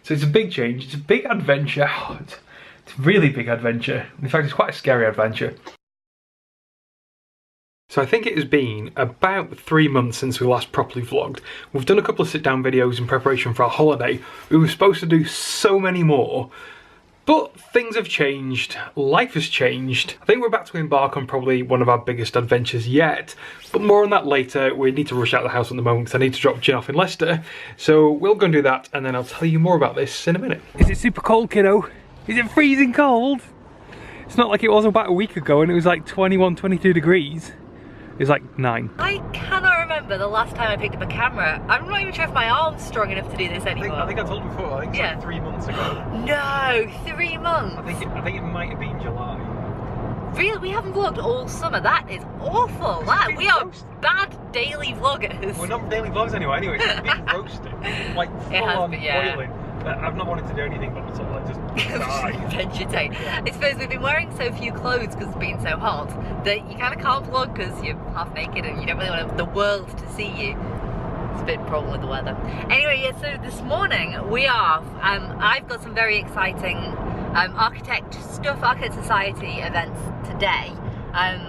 So it's a big change, it's a big adventure. It's a really big adventure. In fact, it's quite a scary adventure. So I think it has been about 3 months since we last properly vlogged. We've done a couple of sit-down videos in preparation for our holiday. We were supposed to do so many more, but things have changed, life has changed. I think we're about to embark on probably one of our biggest adventures yet, but more on that later. We need to rush out of the house at the moment because I need to drop Jin off in Leicester. So we'll go and do that, and then I'll tell you more about this in a minute. Is it super cold, kiddo? Is it freezing cold? It's not like it was about a week ago and it was like 21, 22 degrees. It was like 9. I cannot remember the last time I picked up a camera. I'm not even sure if my arm's strong enough to do this anymore. I think I told you before, I think it's like 3 months ago. No, 3 months? I think it might have been July. Really? We haven't vlogged all summer. That is awful. We are bad daily vloggers. We're not daily vlogs anyway, it's been roasted. Like full on boiling. I've not wanted to do anything but sort of like just die. Vegetate. I suppose we've been wearing so few clothes because it's been so hot that you kind of can't vlog because you're half naked and you don't really want the world to see you. It's a bit of a problem with the weather. Anyway, yeah, so this morning we are, I've got some very exciting Architect Society events today.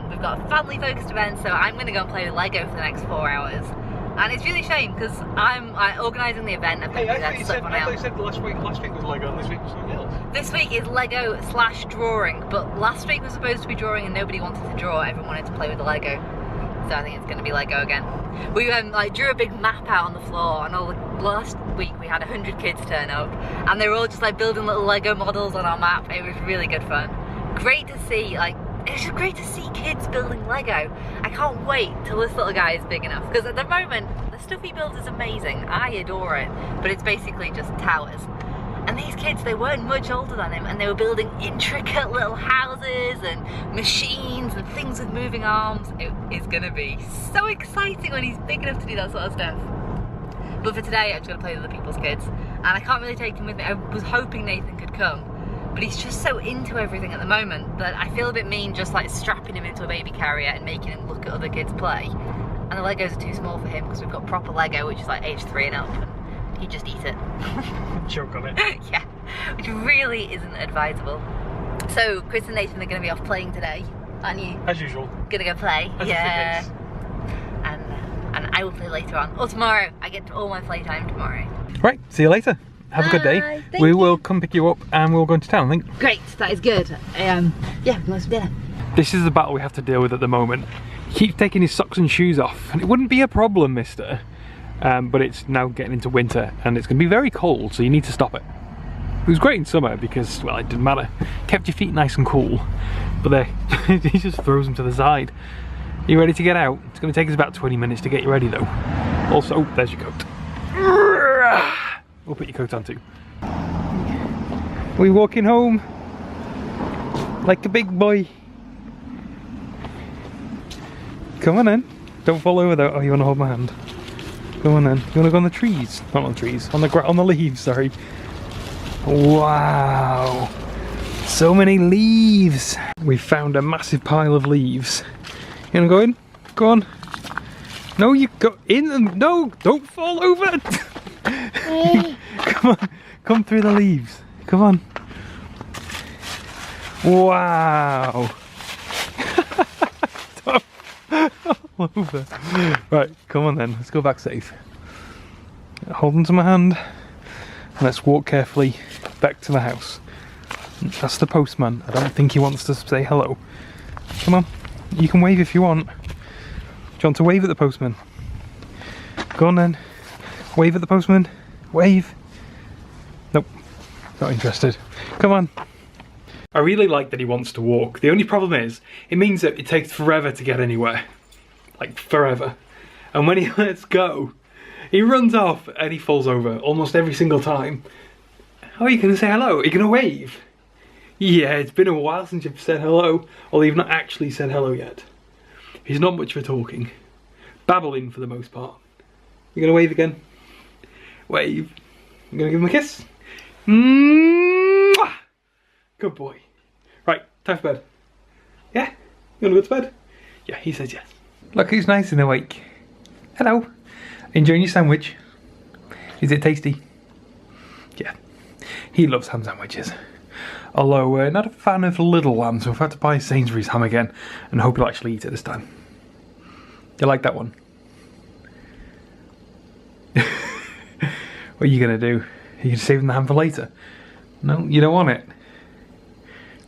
We've got a family focused event, so I'm going to go and play with Lego for the next 4 hours. And it's really a shame because I'm organising the event. I thought you said last week was Lego and this week was something else. This week is Lego / drawing, but last week was supposed to be drawing and nobody wanted to draw. Everyone wanted to play with the Lego. So I think it's going to be Lego again. We like drew a big map out on the floor, and last week we had 100 kids turn up and they were all just like building little Lego models on our map. It was really good fun. Great to see, like, it's just great to see kids building Lego. I can't wait till this little guy is big enough, because at the moment the stuff he builds is amazing. I adore it, but it's basically just towers. And these kids, they weren't much older than him, and they were building intricate little houses and machines and things with moving arms. It is gonna be so exciting when he's big enough to do that sort of stuff. But for today, I'm just gonna play with other people's kids, and I can't really take him with me. I was hoping Nathan could come, but he's just so into everything at the moment that I feel a bit mean just like strapping him into a baby carrier and making him look at other kids play. And the Legos are too small for him because we've got proper Lego, which is like age 3 and up, and he'd just eat it. Choke on it. Yeah, which really isn't advisable. So Chris and Nathan are going to be off playing today, aren't you? As usual. Gonna go play? As yeah. And I will play later on. Or tomorrow. I get all my playtime tomorrow. Right, see you later. Have a good day. We will come pick you up and we'll go into town, I think. Great, that is good. Yeah, nice dinner. This is the battle we have to deal with at the moment. He keeps taking his socks and shoes off, and it wouldn't be a problem, mister. But it's now getting into winter and it's going to be very cold, so you need to stop it. It was great in summer because, well, it didn't matter. Kept your feet nice and cool. But he just throws them to the side. Are you ready to get out? It's going to take us about 20 minutes to get you ready though. Also, there's your coat. We'll put your coat on too. We walking home like a big boy. Come on then. Don't fall over though. Oh, you want to hold my hand? Come on then. You want to go on the trees? Not on the trees. On the leaves. Sorry. Wow. So many leaves. We found a massive pile of leaves. You want to go in? Go on. No, you go in and no, don't fall over. Come on, come through the leaves. Come on. Wow. All over. Right, come on then. Let's go back safe. Hold on to my hand. And let's walk carefully back to the house. That's the postman. I don't think he wants to say hello. Come on. You can wave if you want. Do you want to wave at the postman? Go on then. Wave at the postman. Wave. Nope. Not interested. Come on. I really like that he wants to walk. The only problem is, it means that it takes forever to get anywhere. Like, forever. And when he lets go, he runs off and he falls over almost every single time. How are you going to say hello? Are you going to wave? Yeah, it's been a while since you've said hello, although you've not actually said hello yet. He's not much for talking. Babbling for the most part. You gonna wave again? Wave. You gonna give him a kiss? Mwah! Good boy. Right, time for bed. Yeah? You wanna go to bed? Yeah, he says yes. Look who's nice and awake. Hello. Enjoying your sandwich? Is it tasty? Yeah. He loves ham sandwiches. Although we're not a fan of the little lamb, so we've had to buy Sainsbury's ham again and hope he'll actually eat it this time. You like that one? What are you going to do? Are you saving the ham for later? No, you don't want it.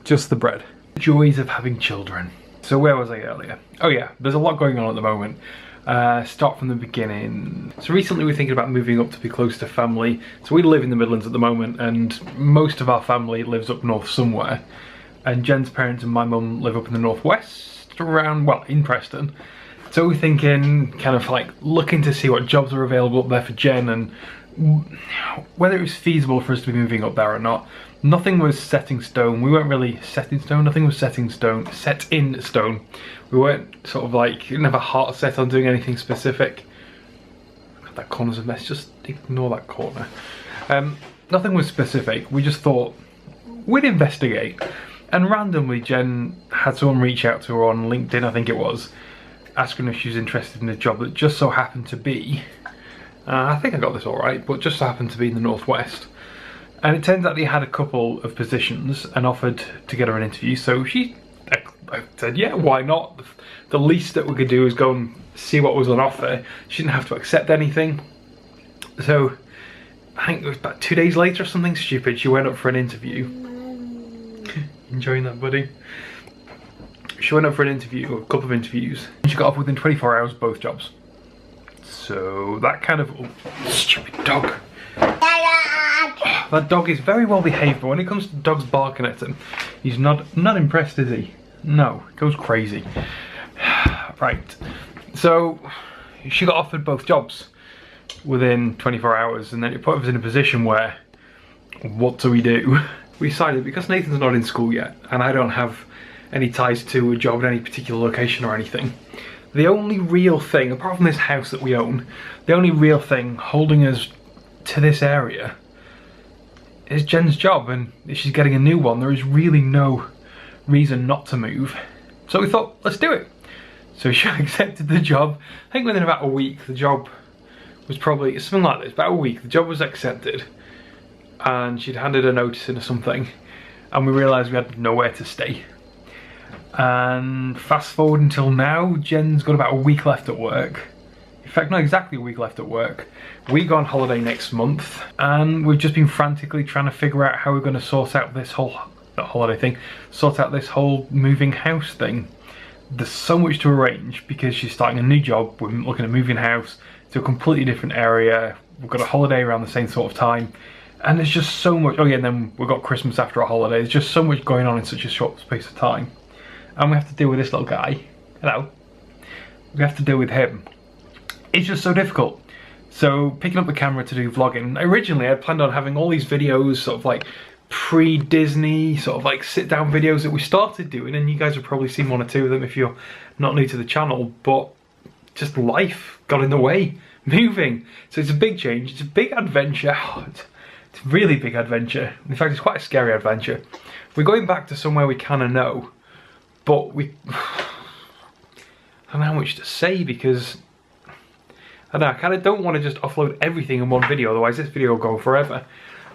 Just the bread. Joys of having children. So where was I earlier? Oh yeah, there's a lot going on at the moment. Start from the beginning. So recently we're thinking about moving up to be close to family. So we live in the Midlands at the moment and most of our family lives up north somewhere. And Jen's parents and my mum live up in the northwest around, well, in Preston. So we're thinking, kind of like looking to see what jobs are available up there for Jen and whether it was feasible for us to be moving up there or not. Nothing was set in stone. We weren't really set in stone. Nothing was set in stone. We weren't sort of like, didn't have a heart set on doing anything specific. God, that corner's a mess. Just ignore that corner. Nothing was specific. We just thought we'd investigate. And randomly, Jen had someone reach out to her on LinkedIn, I think it was, asking if she was interested in a job that just so happened to be, I think I got this all right, but just so happened to be in the northwest. And it turns out they had a couple of positions and offered to get her an interview. So I said, yeah, why not? The least that we could do is go and see what was on offer. She didn't have to accept anything. So I think it was about 2 days later or something stupid, she went up for an interview. Enjoying that, buddy? She went up for an interview, a couple of interviews, and she got off within 24 hours, both jobs. So that kind of, oh, stupid dog. That dog is very well behaved, but when it comes to dogs barking at him, he's not impressed, is he? No, it goes crazy. Right, so she got offered both jobs within 24 hours, and then it put us in a position where, what do? We decided, because Nathan's not in school yet, and I don't have any ties to a job in any particular location or anything, the only real thing, apart from this house that we own, the only real thing holding us to this area is Jen's job, and if she's getting a new one, there is really no reason not to move. So we thought, let's do it. So she accepted the job. I think within about a week, the job was probably, something like this, about a week, the job was accepted. And she'd handed a notice in or something, and we realised we had nowhere to stay. And fast forward until now, Jen's got about a week left at work. In fact, not exactly a week left at work. We go on holiday next month, and we've just been frantically trying to figure out how we're going to sort out this whole, not holiday thing, sort out this whole moving house thing. There's so much to arrange because she's starting a new job. We're looking at moving house to a completely different area. We've got a holiday around the same sort of time. And there's just so much, oh yeah, and then we've got Christmas after a holiday. There's just so much going on in such a short space of time. And we have to deal with this little guy. Hello. We have to deal with him. It's just so difficult. So picking up the camera to do vlogging, originally I planned on having all these videos, sort of like pre-Disney, sort of like sit down videos that we started doing, and you guys have probably seen one or two of them if you're not new to the channel, but just life got in the way, moving. So it's a big change, it's a big adventure. It's a really big adventure. In fact, it's quite a scary adventure. We're going back to somewhere we kind of know, but I don't know how much to say because I don't know, I kind of don't want to just offload everything in one video, otherwise this video will go forever.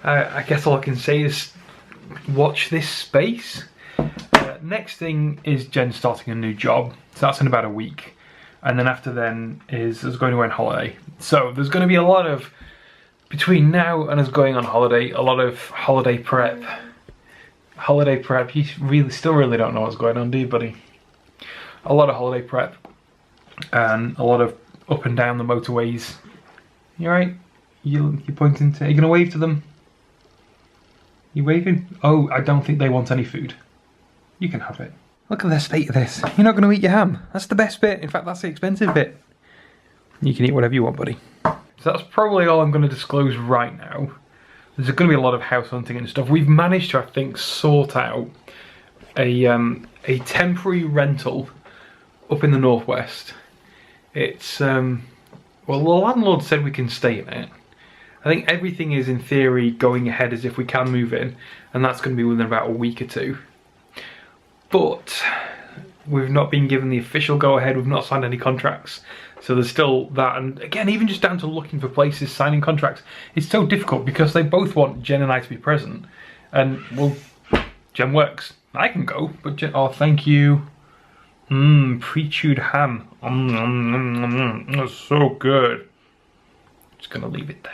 I guess all I can say is watch this space. Next thing is Jen starting a new job, so that's in about a week. And then after then is us going away on holiday. So there's going to be a lot of, between now and us going on holiday, a lot of holiday prep. Holiday prep, you still really don't know what's going on, do you, buddy? A lot of holiday prep. And a lot of up and down the motorways. You alright? You're pointing to, are you going to wave to them? You waving? Oh, I don't think they want any food. You can have it. Look at the state of this. You're not going to eat your ham. That's the best bit. In fact, that's the expensive bit. You can eat whatever you want, buddy. So that's probably all I'm going to disclose right now. There's going to be a lot of house hunting and stuff. We've managed to, I think, sort out a temporary rental up in the northwest. It's, well, the landlord said we can stay in it. I think everything is, in theory, going ahead as if we can move in, and that's going to be within about a week or two. But we've not been given the official go-ahead, we've not signed any contracts. So there's still that, and again, even just down to looking for places, signing contracts, it's so difficult because they both want Jen and I to be present. And, well, Jen works. I can go, but Jen, oh, thank you. Pre-chewed ham. That's so good. Just gonna leave it there.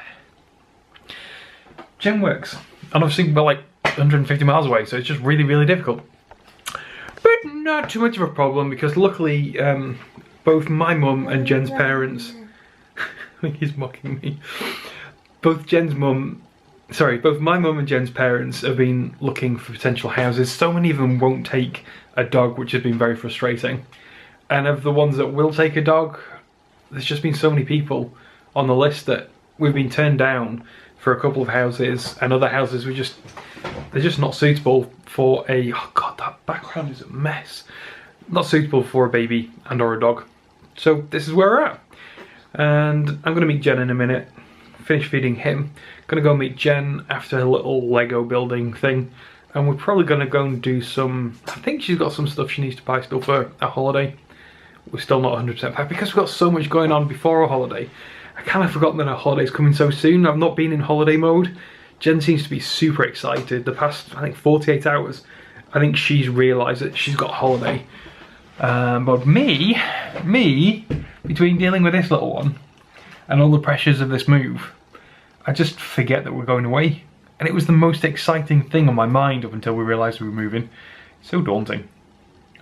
Jen works, and obviously we're like 150 miles away, so it's just really, really difficult. But not too much of a problem because luckily, both my mum and Jen's parents, I think he's mocking me. Both my mum and Jen's parents have been looking for potential houses. So many of them won't take a dog, which has been very frustrating. And of the ones that will take a dog, there's just been so many people on the list that we've been turned down for a couple of houses, and other houses they're just not suitable for a, oh god, that background is a mess. Not suitable for a baby and or a dog. So this is where we're at. And I'm gonna meet Jen in a minute, finish feeding him. Gonna go meet Jen after a little Lego building thing. And we're probably gonna go and do some, I think she's got some stuff she needs to buy still for a holiday. We're still not 100% packed because we've got so much going on before our holiday. I kind of forgotten that our holiday's coming so soon. I've not been in holiday mode. Jen seems to be super excited. The past, I think, 48 hours, I think she's realised that she's got a holiday. But me, between dealing with this little one and all the pressures of this move, I just forget that we're going away. And it was the most exciting thing on my mind up until we realised we were moving. It's so daunting.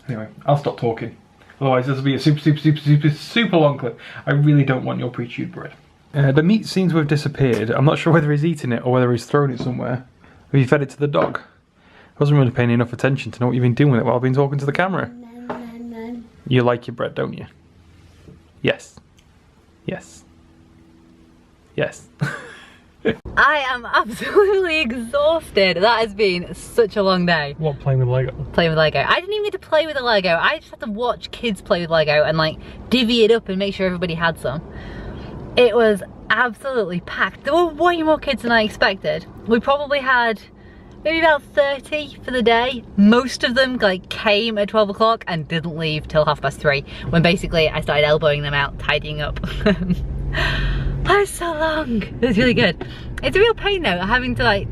Anyway, I'll stop talking. Otherwise this will be a super long clip. I really don't want your pre-chewed bread. The meat seems to have disappeared. I'm not sure whether he's eaten it or whether he's thrown it somewhere. Have you fed it to the dog? I wasn't really paying enough attention to know what you've been doing with it while I've been talking to the camera. You like your bread, don't you? Yes. Yes. Yes. I am absolutely exhausted. That has been such a long day. What, playing with Lego? Playing with Lego. I didn't even get to play with the Lego. I just had to watch kids play with Lego and like divvy it up and make sure everybody had some. It was absolutely packed. There were way more kids than I expected. We probably had maybe about 30 for the day. Most of them like came at 12 o'clock and didn't leave till 3:30, when basically I started elbowing them out, tidying up. That was so long. It was really good. It's a real pain though, having to like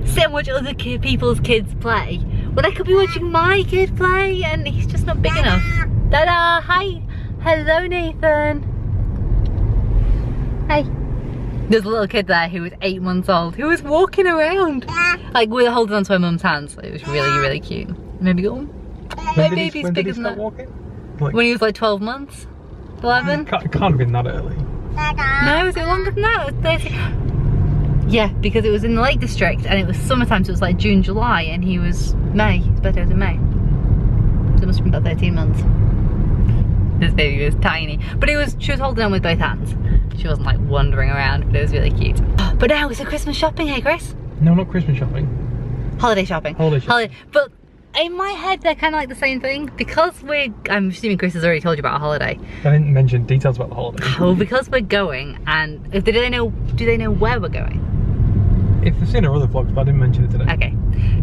sit and watch other people's kids play when I could be watching my kid play, and he's just not big enough. Dada! Hi! Hello, Nathan! Hi! There's a little kid there who was 8 months old who was walking around like with holding onto her mum's hands. It was really, really cute. Maybe go on. My baby's bigger than that. Like, when he was like 12 months? 11? It can't have been that early. No, was it longer than that? It was 30. Yeah, because it was in the Lake District and it was summertime, so it was like June, July, and he was May. His birthday was in May. So it must have been about 13 months. This baby was tiny. But she was holding on with both hands. She wasn't like wandering around, but it was really cute. But now it's a Christmas shopping, hey Chris? No, not Christmas shopping. Holiday shopping. Holiday shopping. But in my head, they're kind of like the same thing. Because I'm assuming Chris has already told you about a holiday. I didn't mention details about the holiday. Well, because we're going, and do they know where we're going? If they've seen our other vlogs, but I didn't mention it today. Okay,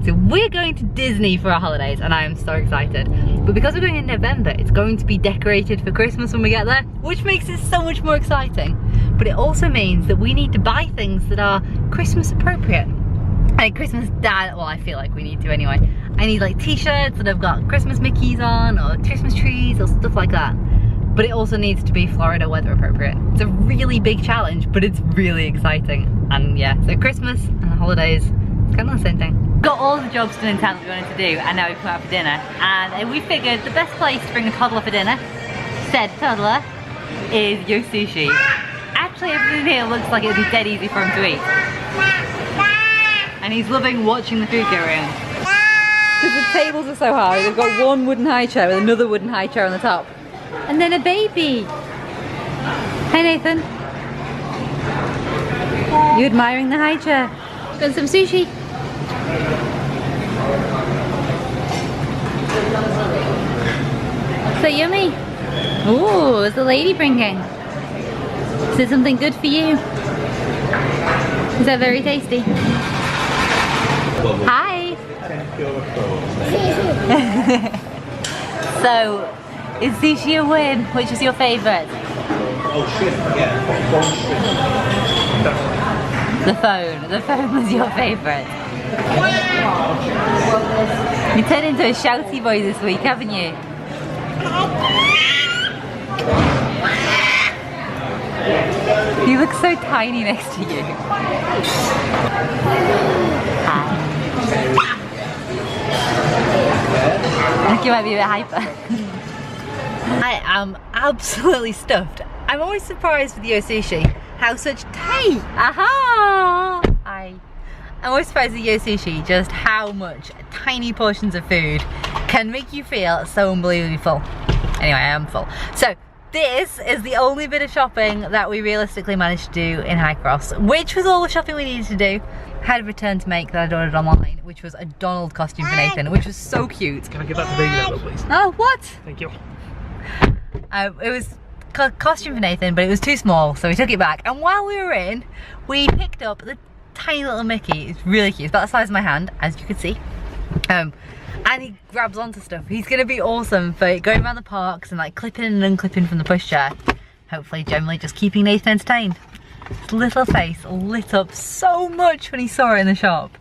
so we're going to Disney for our holidays, and I am so excited. But because we're going in November, it's going to be decorated for Christmas when we get there, which makes it so much more exciting. But it also means that we need to buy things that are Christmas appropriate. Like Christmas well, I feel like we need to anyway. I need like t-shirts that have got Christmas Mickeys on, or Christmas trees, or stuff like that. But it also needs to be Florida weather appropriate. It's a really big challenge, but it's really exciting. And yeah, so Christmas and the holidays, it's kind of the same thing. Got all the jobs done in town that we wanted to do, and now we've come out for dinner. And we figured the best place to bring a toddler for dinner, said toddler, is Yo Sushi. Actually, everything here looks like it would be dead easy for him to eat. And he's loving watching the food go around. Because the tables are so high, they've got one wooden high chair with another wooden high chair on the top. And then a baby. Hey Nathan. You admiring the high chair? Got some sushi. So yummy. Ooh, what's the lady bringing? Is it something good for you? Is that very tasty? Hi. So So, is sushi a win? Which is your favourite? Oh shit, yeah. The phone. The phone was your favourite. You turned into a shouty boy this week, haven't you? You look so tiny next to you. Hi. I think you might be a bit hyper. I am absolutely stuffed. I'm always surprised with Yo Sushi how such I'm always surprised with Yo Sushi just how much tiny portions of food can make you feel so unbelievably full. Anyway, I am full. So this is the only bit of shopping that we realistically managed to do in High Cross, which was all the shopping we needed to do. I had a return to make that I'd ordered online, which was a Donald costume for Nathan, which was so cute. Can I give that to baby level, please? Oh, what? Thank you. It was costume for Nathan, but it was too small, so we took it back. And while we were in, we picked up the tiny little Mickey. It's really cute. It's about the size of my hand, as you can see. And he grabs onto stuff. He's gonna be awesome for going around the parks and like clipping and unclipping from the pushchair. Hopefully, generally just keeping Nathan entertained. His little face lit up so much when he saw it in the shop.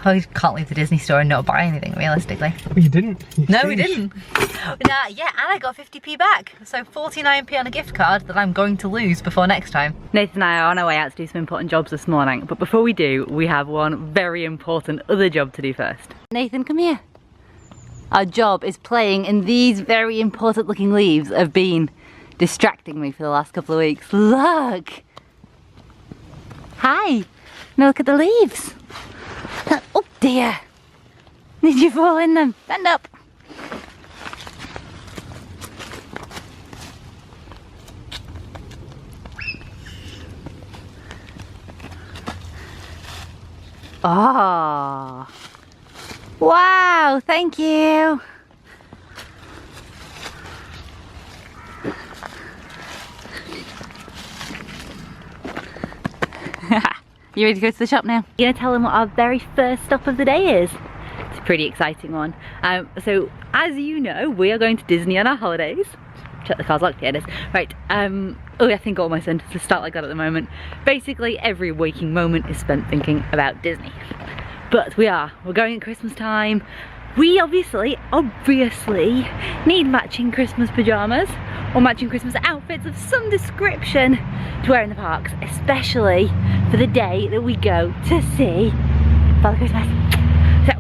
I can't leave the Disney store and not buy anything, realistically. Well, you didn't. No, we didn't. Nah, yeah, and I got 50p back. So 49p on a gift card that I'm going to lose before next time. Nathan and I are on our way out to do some important jobs this morning. But before we do, we have one very important other job to do first. Nathan, come here. Our job is playing in these very important looking leaves have been distracting me for the last couple of weeks. Look. Hi. Now look at the leaves. Oh dear. Did you fall in them? Stand up. Oh. Wow, thank you. You ready to go to the shop now? You're gonna tell them what our very first stop of the day is. It's a pretty exciting one. So as you know, we are going to Disney on our holidays. Check the car's locked, yeah it is. Right, oh I think all my sentences start like that at the moment. Basically every waking moment is spent thinking about Disney. But we're going at Christmas time. We obviously need matching Christmas pajamas or matching Christmas outfits of some description to wear in the parks, especially for the day that we go to see Father Christmas. So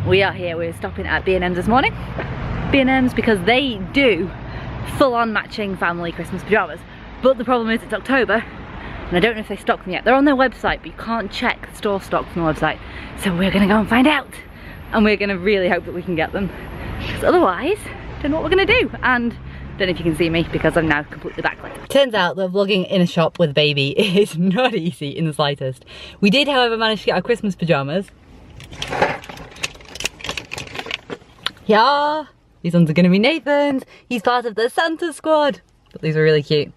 we are here, we're stopping at B&M's this morning. B&M's because they do full-on matching family Christmas pajamas. But the problem is it's October and I don't know if they stock them yet. They're on their website, but you can't check the store stock from the website. So we're gonna go and find out. And we're gonna really hope that we can get them. Because otherwise, I don't know what we're gonna do. And I don't know if you can see me because I'm now completely backlit. Turns out that vlogging in a shop with a baby is not easy in the slightest. We did, however, manage to get our Christmas pajamas. Yeah, these ones are gonna be Nathan's. He's part of the Santa squad. But these are really cute.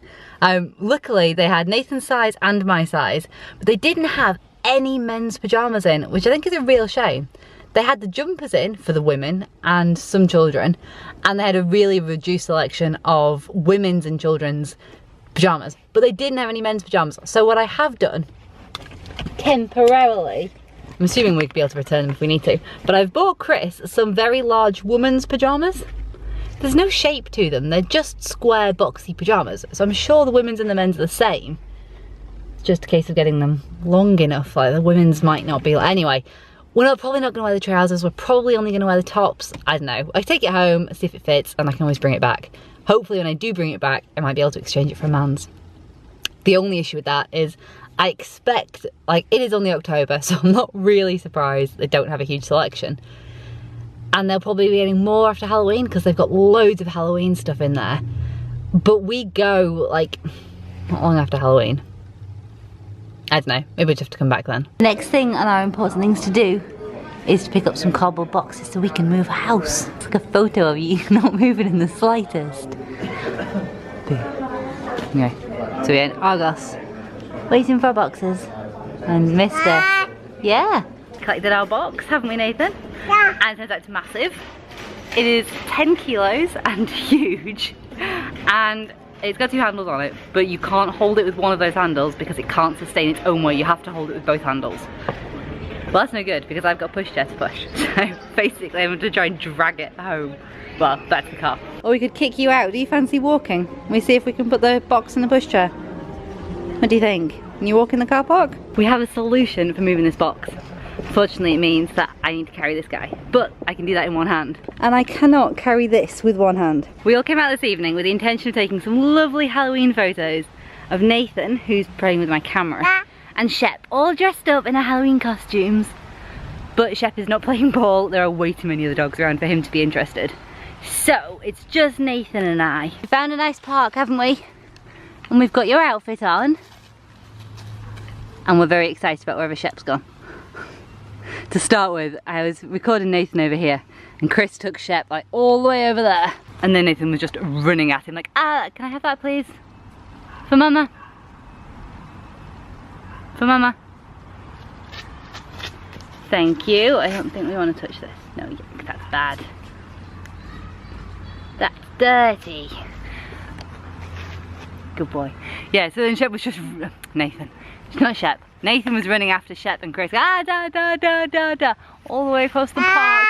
Luckily, they had Nathan's size and my size, but they didn't have any men's pajamas in, which I think is a real shame. They had the jumpers in for the women and some children, and they had a really reduced selection of women's and children's pajamas, but they didn't have any men's pajamas. So what I have done, temporarily, I'm assuming we'd be able to return them if we need to, but I've bought Chris some very large women's pajamas. There's no shape to them, they're just square boxy pajamas, so I'm sure the women's and the men's are the same. It's just a case of getting them long enough, like the women's might not be, anyway. We're probably not gonna wear the trousers, we're probably only gonna wear the tops. I don't know. I take it home, see if it fits, and I can always bring it back. Hopefully when I do bring it back, I might be able to exchange it for a man's. The only issue with that is I expect, like, it is only October, so I'm not really surprised they don't have a huge selection. And they'll probably be getting more after Halloween because they've got loads of Halloween stuff in there. But we go, like, not long after Halloween. I don't know, maybe we'll just have to come back then. Next thing on our important things to do is to pick up some cardboard boxes so we can move a house. It's like a photo of you not moving in the slightest. Anyway, so we're in Argos, waiting for our boxes. And Mr. Yeah, collected our box, haven't we, Nathan? Yeah. And it turns out it's massive. It is 10 kilos and huge, and it's got 2 handles on it, but you can't hold it with one of those handles because it can't sustain its own weight. You have to hold it with both handles. Well, that's no good because I've got pushchair to push. So basically I'm going to try and drag it home. Well, back to the car. Or we could kick you out. Do you fancy walking? We see if we can put the box in the pushchair. What do you think? Can you walk in the car park? We have a solution for moving this box. Fortunately, it means that I need to carry this guy, but I can do that in one hand. And I cannot carry this with one hand. We all came out this evening with the intention of taking some lovely Halloween photos of Nathan, who's playing with my camera, and Shep, all dressed up in our Halloween costumes. But Shep is not playing ball. There are way too many other dogs around for him to be interested. So it's just Nathan and I. We found a nice park, haven't we? And we've got your outfit on. And we're very excited about wherever Shep's gone. To start with, I was recording Nathan over here, and Chris took Shep like all the way over there. And then Nathan was just running at him like, ah, can I have that please? For Mama? For Mama? Thank you. I don't think we want to touch this. No, that's bad. That's dirty. Good boy. Yeah, so then Shep was just, Nathan. It's not Shep. Nathan was running after Shep and Chris, da da da da, all the way across the park.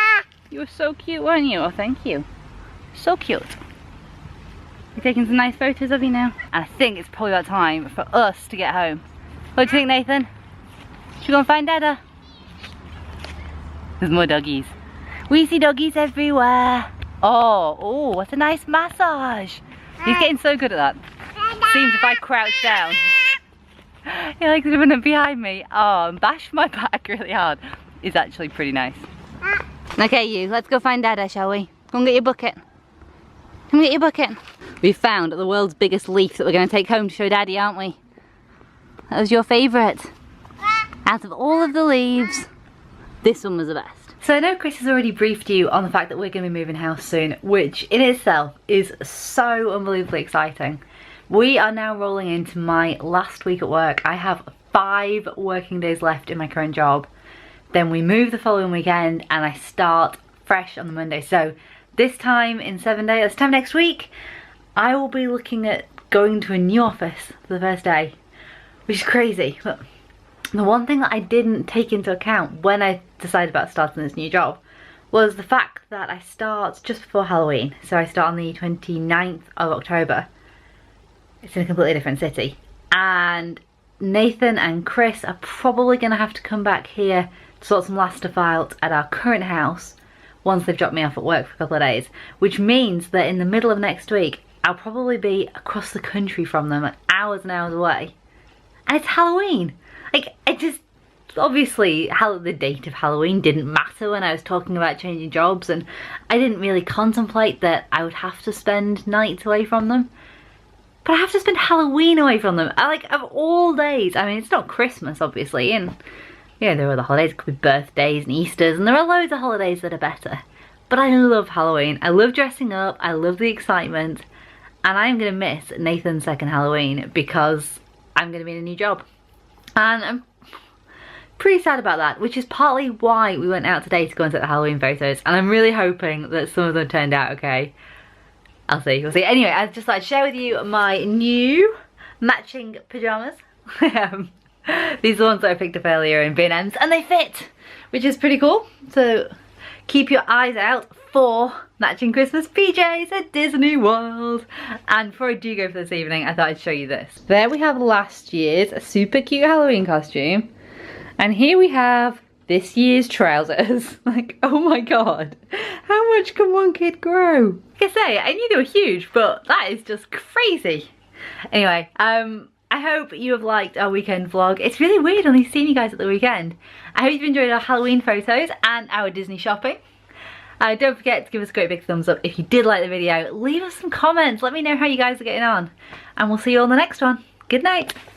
You were so cute, weren't you? Oh, thank you. So cute. You're taking some nice photos of you now. And I think it's probably about time for us to get home. What do you think, Nathan? Should we go and find Dada? There's more doggies. We see doggies everywhere. Oh, what a nice massage. He's getting so good at that. Seems if I crouch down, he likes to run up behind me. Oh, and bash my back really hard. It's actually pretty nice. Okay, you, let's go find Dada, shall we? Go and get your bucket. Come get your bucket. We found the world's biggest leaf that we're going to take home to show Daddy, aren't we? That was your favourite. Out of all of the leaves, this one was the best. So I know Chris has already briefed you on the fact that we're going to be moving house soon, which in itself is so unbelievably exciting. We are now rolling into my last week at work. I have 5 working days left in my current job. Then we move the following weekend and I start fresh on the Monday. So this time in 7 days, this time next week, I will be looking at going to a new office for the first day, which is crazy. But the one thing that I didn't take into account when I decided about starting this new job was the fact that I start just before Halloween. So I start on the 29th of October. It's in a completely different city. And Nathan and Chris are probably going to have to come back here to sort some last stuff out at our current house once they've dropped me off at work for a couple of days. Which means that in the middle of next week, I'll probably be across the country from them, like hours and hours away. And it's Halloween. Like, I just, obviously, the date of Halloween didn't matter when I was talking about changing jobs, and I didn't really contemplate that I would have to spend nights away from them. But I have to spend Halloween away from them. Like, of all days. I mean, it's not Christmas, obviously, and, you know, there are other holidays. It could be birthdays and Easters, and there are loads of holidays that are better. But I love Halloween. I love dressing up. I love the excitement. And I'm going to miss Nathan's second Halloween because I'm going to be in a new job. And I'm pretty sad about that, which is partly why we went out today to go and take the Halloween photos. And I'm really hoping that some of them turned out okay. I'll see, we'll see. Anyway, I'd just like to share with you my new matching pyjamas. These are the ones that I picked up earlier in B&M's, and they fit, which is pretty cool. So keep your eyes out for matching Christmas PJs at Disney World. And before I do go for this evening, I thought I'd show you this. There we have last year's super cute Halloween costume. And here we have this year's trousers. Like, oh my god, how much can one kid grow? Like I say, I knew they were huge, but that is just crazy. Anyway, I hope you have liked our weekend vlog. It's really weird only seeing you guys at the weekend. I hope you've enjoyed our Halloween photos and our Disney shopping. Don't forget to give us a great big thumbs up if you did like the video. Leave us some comments, let me know how you guys are getting on. And we'll see you on the next one. Good night.